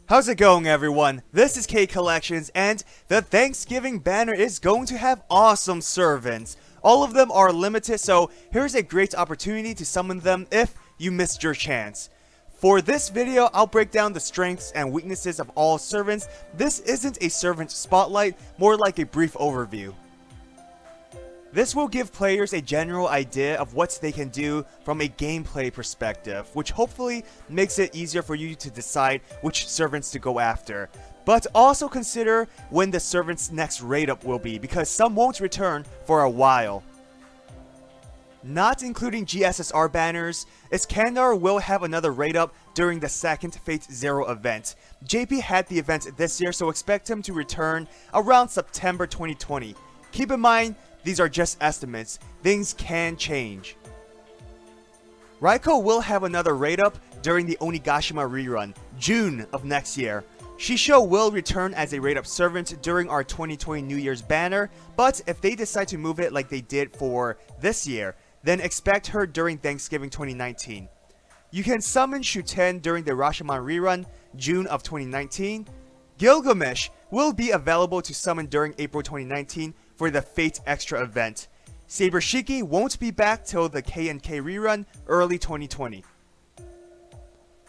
How's it going, everyone? This is K Collections, and the Thanksgiving banner is going to have awesome servants. All of them are limited, so here's a great opportunity to summon them if you missed your chance. For this video, I'll break down the strengths and weaknesses of all servants. This isn't a servant spotlight, more like a brief overview. This will give players a general idea of what they can do from a gameplay perspective, which hopefully makes it easier for you to decide which servants to go after. But also consider when the servant's next raid up will be, because some won't return for a while. Not including GSSR banners, Iskandar will have another raid up during the second Fate Zero event. JP had the event this year, so expect him to return around September 2020. Keep in mind, these are just estimates. Things can change. Raikou will have another raid up during the Onigashima rerun, June of next year. Shisho will return as a raid up servant during our 2020 New Year's banner, but if they decide to move it like they did for this year, then expect her during Thanksgiving 2019. You can summon Shootin during the Rashomon rerun, June of 2019. Gilgamesh will be available to summon during April 2019 for the Fate Extra event. Sabre won't be back till the K&K rerun early 2020.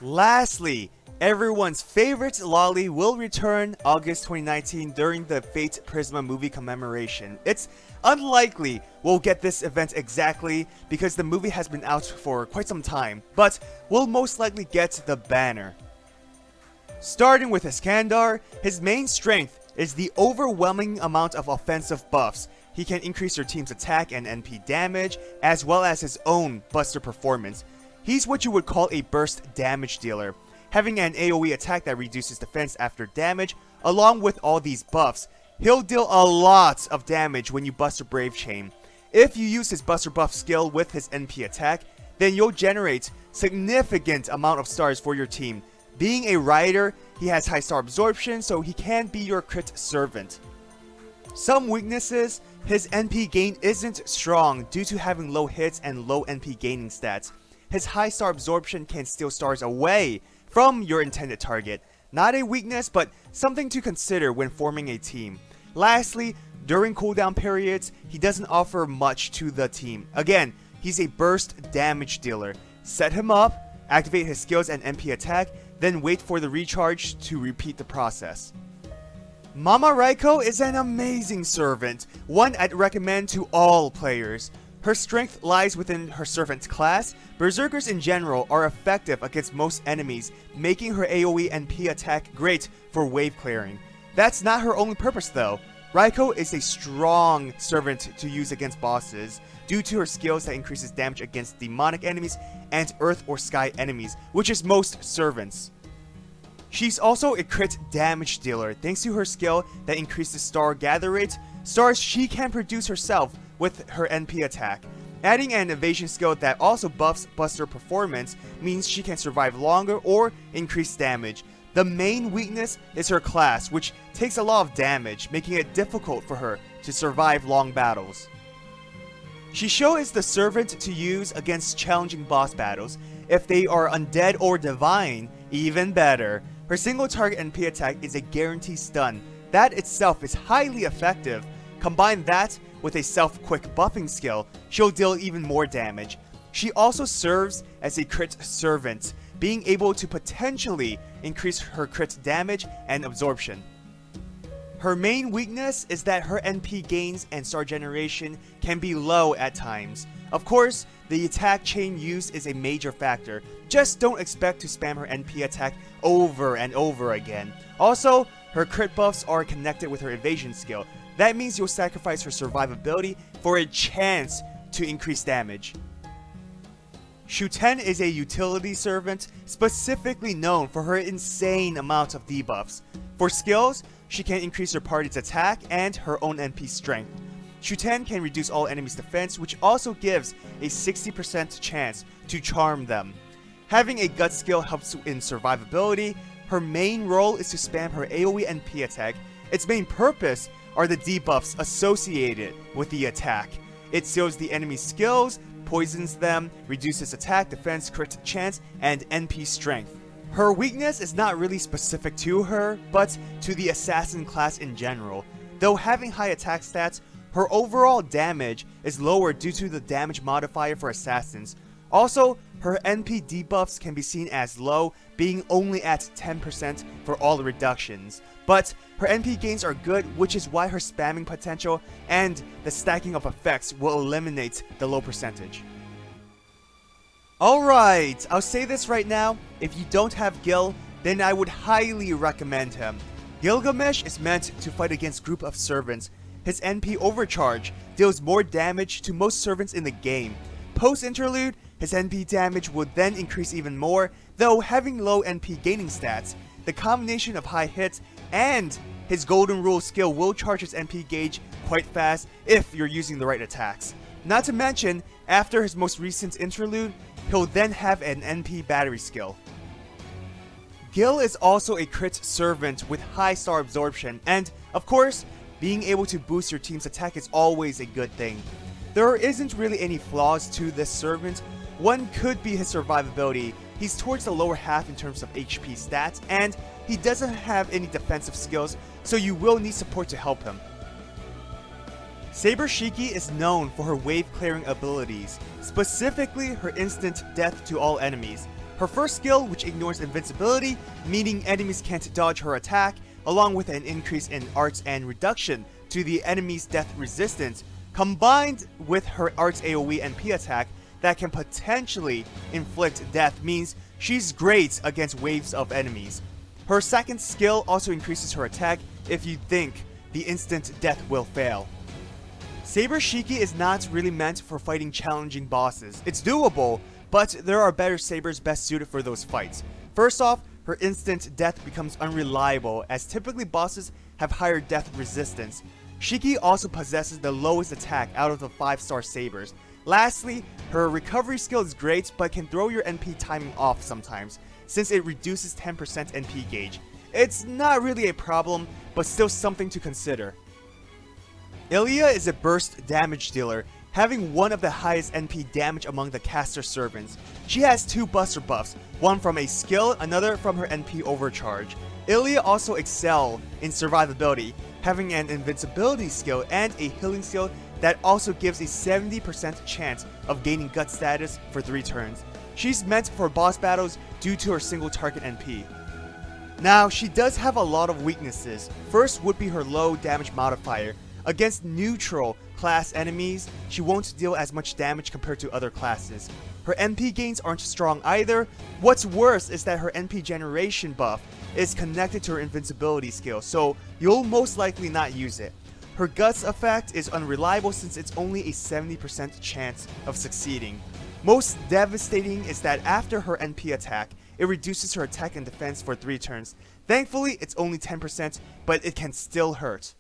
Lastly, everyone's favorite Lolly will return August 2019 during the Fate Prisma movie commemoration. It's unlikely we'll get this event exactly because the movie has been out for quite some time, but we'll most likely get the banner. Starting with Iskandar, his main strength is the overwhelming amount of offensive buffs. He can increase your team's attack and NP damage, as well as his own buster performance. He's what you would call a burst damage dealer, having an AoE attack that reduces defense after damage. Along with all these buffs, he'll deal a lot of damage when you buster Brave Chain. If you use his buster buff skill with his NP attack, then you'll generate significant amount of stars for your team. Being a rider, he has high star absorption, so he can be your crit servant. Some weaknesses, his NP gain isn't strong due to having low hits and low NP gaining stats. His high star absorption can steal stars away from your intended target. Not a weakness, but something to consider when forming a team. Lastly, during cooldown periods, he doesn't offer much to the team. Again, he's a burst damage dealer. Set him up, activate his skills and NP attack, then wait for the recharge to repeat the process. Mama Raikou is an amazing servant, one I'd recommend to all players. Her strength lies within her servant class. Berserkers in general are effective against most enemies, making her AoE and P attack great for wave clearing. That's not her only purpose though. Raikou is a strong servant to use against bosses due to her skills that increases damage against demonic enemies and earth or sky enemies, which is most servants. She's also a crit damage dealer thanks to her skill that increases star gather rate, stars she can produce herself with her NP attack. Adding an evasion skill that also buffs buster performance means she can survive longer or increase damage. The main weakness is her class, which takes a lot of damage, making it difficult for her to survive long battles. Shisho is the servant to use against challenging boss battles. If they are undead or divine, even better. Her single target NP attack is a guaranteed stun. That itself is highly effective. Combine that with a self-quick buffing skill, she'll deal even more damage. She also serves as a crit servant, being able to potentially increase her crit damage and absorption. Her main weakness is that her NP gains and star generation can be low at times. Of course, the attack chain used is a major factor. Just don't expect to spam her NP attack over and over again. Also, her crit buffs are connected with her evasion skill. That means you'll sacrifice her survivability for a chance to increase damage. Shootin is a utility servant specifically known for her insane amount of debuffs. For skills, she can increase her party's attack and her own NP strength. Shootin can reduce all enemies' defense, which also gives a 60% chance to charm them. Having a gut skill helps in survivability. Her main role is to spam her AoE and P attack. Its main purpose are the debuffs associated with the attack. It seals the enemy's skills, poisons them, reduces attack, defense, crit chance, and NP strength. Her weakness is not really specific to her, but to the assassin class in general. Though having high attack stats, her overall damage is lower due to the damage modifier for assassins. Also, her NP debuffs can be seen as low, being only at 10% for all reductions. But her NP gains are good, which is why her spamming potential and the stacking of effects will eliminate the low percentage. Alright, I'll say this right now, if you don't have Gil, then I would highly recommend him. Gilgamesh is meant to fight against group of servants. His NP overcharge deals more damage to most servants in the game. Post-interlude, his NP damage would then increase even more, though having low NP gaining stats, the combination of high hits and his golden rule skill will charge his NP gauge quite fast if you're using the right attacks. Not to mention, after his most recent interlude, he'll then have an NP battery skill. Gil is also a crit servant with high star absorption, and of course, being able to boost your team's attack is always a good thing. There isn't really any flaws to this servant. One could be his survivability. He's towards the lower half in terms of HP stats, and he doesn't have any defensive skills, so you will need support to help him. Sabre Shiki is known for her wave clearing abilities, specifically her instant death to all enemies. Her first skill, which ignores invincibility, meaning enemies can't dodge her attack, along with an increase in arts and reduction to the enemy's death resistance, combined with her arts AoE and P attack that can potentially inflict death, means she's great against waves of enemies. Her second skill also increases her attack if you think the instant death will fail. Sabre Shiki is not really meant for fighting challenging bosses. It's doable, but there are better sabers best suited for those fights. First off, her instant death becomes unreliable, as typically bosses have higher death resistance. Shiki also possesses the lowest attack out of the 5-star sabers. Lastly, her recovery skill is great, but can throw your NP timing off sometimes, since it reduces 10% NP gauge. It's not really a problem, but still something to consider. Ilia is a burst damage dealer, having one of the highest NP damage among the caster servants. She has 2 buster buffs, one from a skill, another from her NP overcharge. Ilia also excels in survivability, having an invincibility skill and a healing skill that also gives a 70% chance of gaining gut status for 3 turns. She's meant for boss battles due to her single target NP. Now, she does have a lot of weaknesses. First would be her low damage modifier. Against neutral class enemies, she won't deal as much damage compared to other classes. Her NP gains aren't strong either. What's worse is that her NP generation buff is connected to her invincibility skill, so you'll most likely not use it. Her guts effect is unreliable since it's only a 70% chance of succeeding. Most devastating is that after her NP attack, it reduces her attack and defense for 3 turns. Thankfully, it's only 10%, but it can still hurt.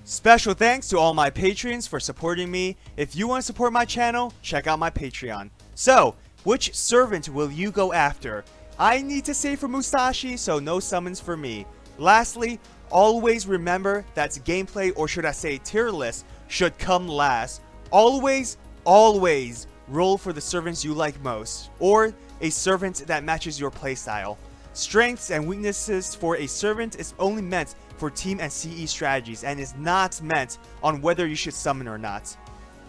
Special thanks to all my Patreons for supporting me. If you want to support my channel, check out my Patreon. So, which servant will you go after? I need to save for Musashi, so no summons for me. Lastly, always remember that gameplay, or should I say tier list, should come last. Always roll for the servants you like most, or a servant that matches your playstyle. Strengths and weaknesses for a servant is only meant for team and CE strategies and is not meant on whether you should summon or not.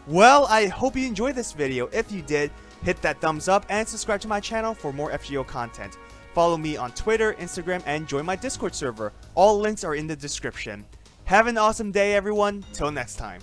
Well, I hope you enjoyed this video. If you did, hit that thumbs up and subscribe to my channel for more FGO content. Follow me on Twitter, Instagram, and join my Discord server. All links are in the description. Have an awesome day, everyone. Till next time.